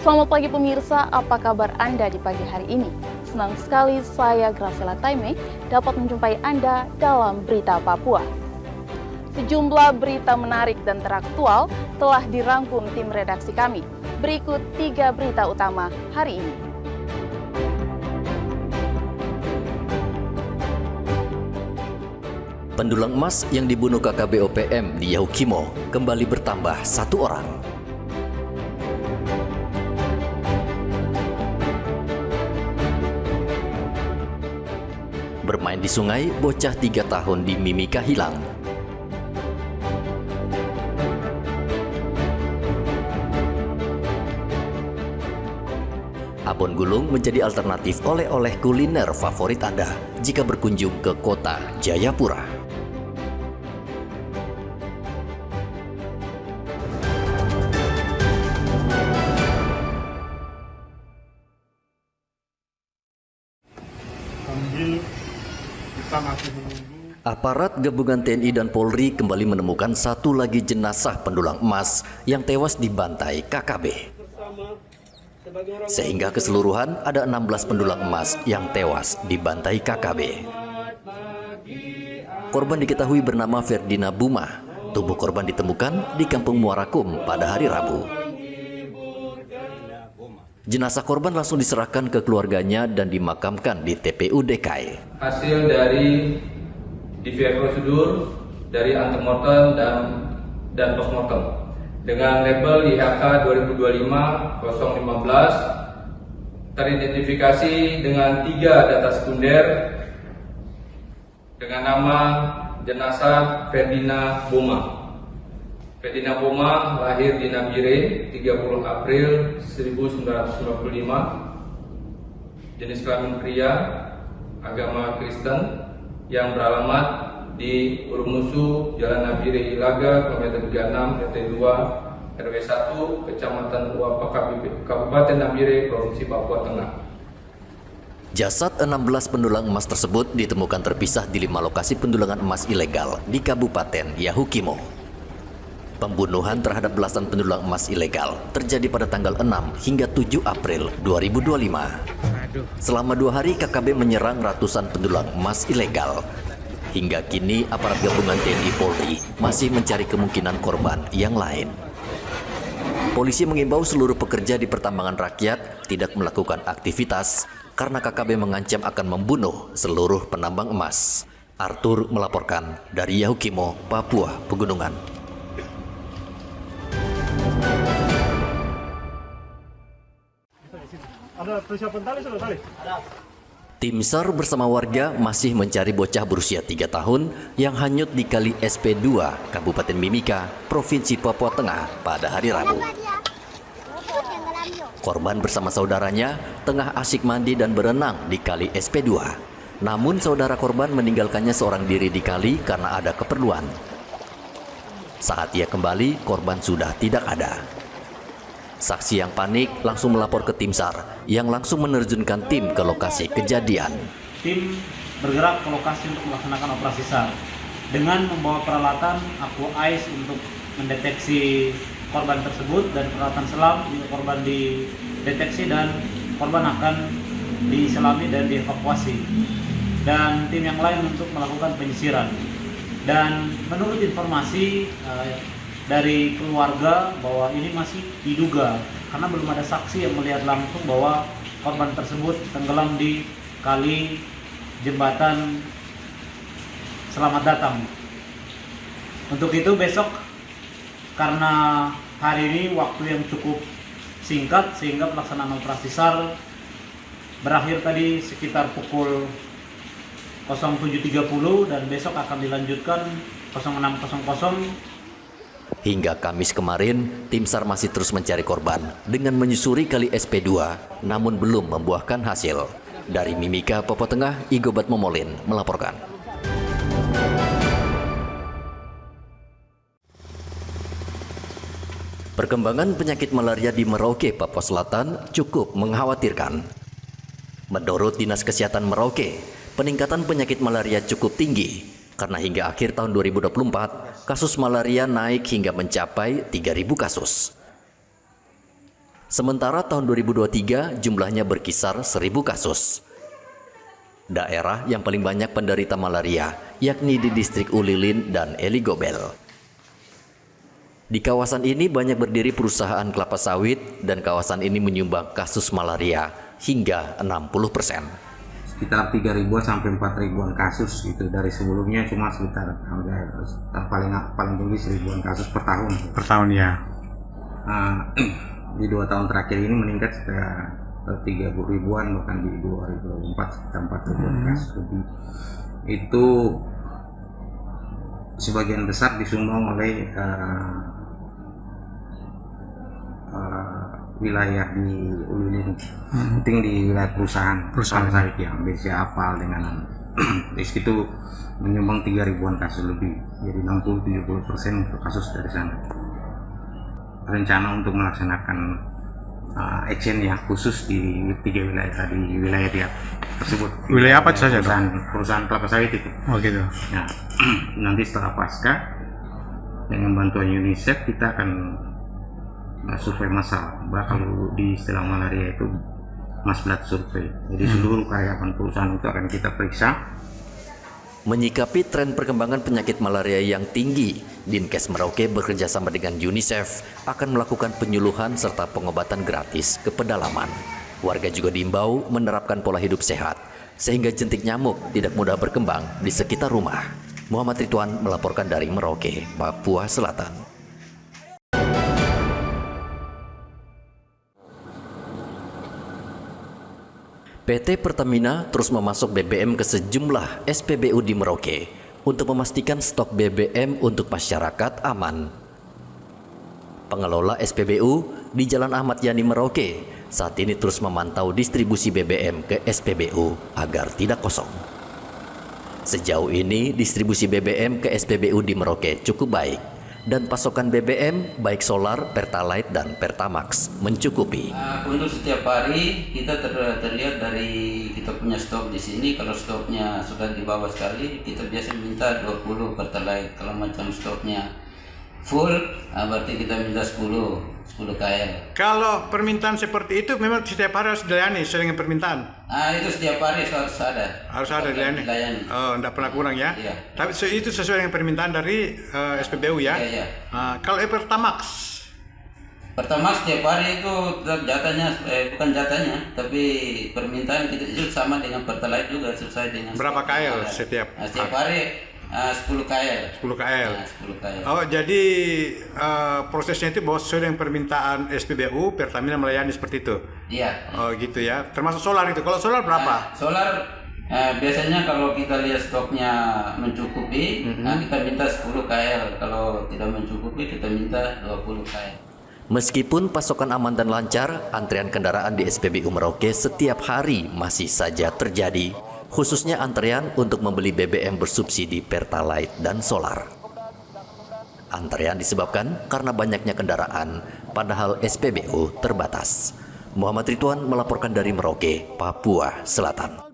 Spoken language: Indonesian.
Selamat pagi pemirsa, apa kabar Anda di pagi hari ini? Senang sekali saya Graciela Taime dapat menjumpai Anda dalam Berita Papua. Sejumlah berita menarik dan teraktual telah dirangkum tim redaksi kami. Berikut 3 berita utama hari ini. Pendulang emas yang dibunuh KKB OPM di Yahukimo kembali bertambah 1 orang. Bermain di sungai, bocah 3 tahun di Mimika hilang. Abon gulung menjadi alternatif oleh-oleh kuliner favorit Anda jika berkunjung ke kota Jayapura. Kita masih menunggu. Aparat gabungan TNI dan Polri kembali menemukan 1 lagi jenazah pendulang emas yang tewas dibantai KKB. Sehingga keseluruhan ada 16 pendulang emas yang tewas dibantai KKB. Korban diketahui bernama Ferdina Buma. Tubuh korban ditemukan di Kampung Muarakum pada hari Rabu. Jenazah korban langsung diserahkan ke keluarganya dan dimakamkan di TPU DKI. Hasil dari DVI prosedur dari antemortem dan postmortem dengan label IHK 2025-015 teridentifikasi dengan 3 data sekunder dengan nama jenazah Ferdina Boma. Ferdina Boma lahir di Nabire 30 April 1995, jenis kelamin pria, agama Kristen, yang beralamat di Urumusu, Jalan Nabire Ilaga, kilometer 36, RT 2, RW 1, Kecamatan Uapa, Kabupaten Nabire, Provinsi Papua Tengah. Jasad 16 pendulang emas tersebut ditemukan terpisah di 5 lokasi pendulangan emas ilegal di Kabupaten Yahukimo. Pembunuhan terhadap belasan pendulang emas ilegal terjadi pada tanggal 6 hingga 7 April 2025. Selama 2 hari KKB menyerang ratusan pendulang emas ilegal. Hingga kini aparat gabungan TNI Polri masih mencari kemungkinan korban yang lain. Polisi mengimbau seluruh pekerja di pertambangan rakyat tidak melakukan aktivitas karena KKB mengancam akan membunuh seluruh penambang emas. Arthur melaporkan dari Yahukimo, Papua Pegunungan. Ada persiapan tali sudah tali? Ada. Tim SAR bersama warga masih mencari bocah berusia 3 tahun yang hanyut di Kali SP2 Kabupaten Mimika, Provinsi Papua Tengah pada hari Rabu. Korban bersama saudaranya tengah asyik mandi dan berenang di Kali SP2. Namun saudara korban meninggalkannya seorang diri di kali karena ada keperluan. Saat ia kembali, korban sudah tidak ada. Saksi yang panik langsung melapor ke tim SAR yang langsung menerjunkan tim ke lokasi kejadian. Tim bergerak ke lokasi untuk melaksanakan operasi SAR dengan membawa peralatan aqua ice untuk mendeteksi korban tersebut dan peralatan selam jika korban dideteksi dan korban akan diselami dan dievakuasi. Dan tim yang lain untuk melakukan penyisiran. Dan menurut informasi dari keluarga bahwa ini masih diduga karena belum ada saksi yang melihat langsung bahwa korban tersebut tenggelam di kali jembatan Selamat Datang. Untuk itu besok karena hari ini waktu yang cukup singkat sehingga pelaksanaan operasi SAR berakhir tadi sekitar pukul 07.30 dan besok akan dilanjutkan 06.00. Hingga Kamis kemarin, tim SAR masih terus mencari korban dengan menyusuri Kali SP2, namun belum membuahkan hasil. Dari Mimika, Papua Tengah, Igobat Momolin melaporkan. Perkembangan penyakit malaria di Merauke, Papua Selatan cukup mengkhawatirkan. Menurut Dinas Kesehatan Merauke, peningkatan penyakit malaria cukup tinggi karena hingga akhir tahun 2024, kasus malaria naik hingga mencapai 3.000 kasus. Sementara tahun 2023 jumlahnya berkisar 1.000 kasus. Daerah yang paling banyak penderita malaria yakni di distrik Ulilin dan Eligobel. Di kawasan ini banyak berdiri perusahaan kelapa sawit dan kawasan ini menyumbang kasus malaria hingga 60%. Sekitar 3.000 sampai 4.000 kasus gitu, dari sebelumnya cuma sekitar paling tinggi 1.000 kasus per tahun. Per tahun ya. Di 2 tahun terakhir ini meningkat sekitar 30.000-an, bahkan di 2024 sekitar 4.000 kasus lebih. Itu sebagian besar disumbang oleh wilayah di Ulilin, penting di wilayah perusahaan sawit yang biasa apal dengan di situ menyumbang 3.000-an kasus lebih, jadi 60-70% kasus dari sana. Rencana untuk melaksanakan action yang khusus di 3 wilayah dia tersebut. Wilayah apa saja? Perusahaan kelapa sawit itu. Oh gitu. Nah, nanti setelah pasca dengan bantuan UNICEF kita akan survei massal. Kalau di istilah malaria itu mass blood survey. Jadi seluruh karyawan perusahaan itu akan kita periksa. Menyikapi tren perkembangan penyakit malaria yang tinggi, Dinkes Merauke bekerjasama dengan UNICEF akan melakukan penyuluhan serta pengobatan gratis ke pedalaman. Warga juga diimbau menerapkan pola hidup sehat, sehingga jentik nyamuk tidak mudah berkembang di sekitar rumah. Muhammad Ridwan melaporkan dari Merauke, Papua Selatan. PT Pertamina terus memasok BBM ke sejumlah SPBU di Merauke untuk memastikan stok BBM untuk masyarakat aman. Pengelola SPBU di Jalan Ahmad Yani Merauke saat ini terus memantau distribusi BBM ke SPBU agar tidak kosong. Sejauh ini distribusi BBM ke SPBU di Merauke cukup baik dan pasokan BBM baik solar, Pertalite dan Pertamax mencukupi. Untuk setiap hari kita terlihat dari kita punya stok di sini. Kalau stoknya sudah di bawah sekali, kita biasa minta 20 Pertalite. Kalau macam stoknya full, berarti kita minta 10 KL. Kalau permintaan seperti itu memang setiap hari harus dilayani sesuai dengan permintaan. Itu setiap hari harus ada. Harus ada dilayani. Oh, tidak pernah kurang ya. Iya. Tapi itu sesuai dengan permintaan dari SPBU ya. Iya. Kalau Pertamax Setiap hari itu jatahnya, bukan jatahnya, tapi permintaan kita itu sama dengan Pertalite juga, sesuai dengan berapa KL setiap? Setiap hari 10 KL. 10 KL. 10 KL. Oh, jadi prosesnya itu bahwa sesuai dengan permintaan SPBU, Pertamina melayani seperti itu. Iya. Oh, gitu ya. Termasuk solar itu. Kalau solar berapa? Solar biasanya kalau kita lihat stoknya mencukupi, kita minta 10 KL. Kalau tidak mencukupi, kita minta 20 KL. Meskipun pasokan aman dan lancar, antrean kendaraan di SPBU Merauke setiap hari masih saja terjadi, khususnya antrean untuk membeli BBM bersubsidi Pertalite dan solar. Antrean disebabkan karena banyaknya kendaraan, padahal SPBU terbatas. Muhammad Ridwan melaporkan dari Merauke, Papua Selatan.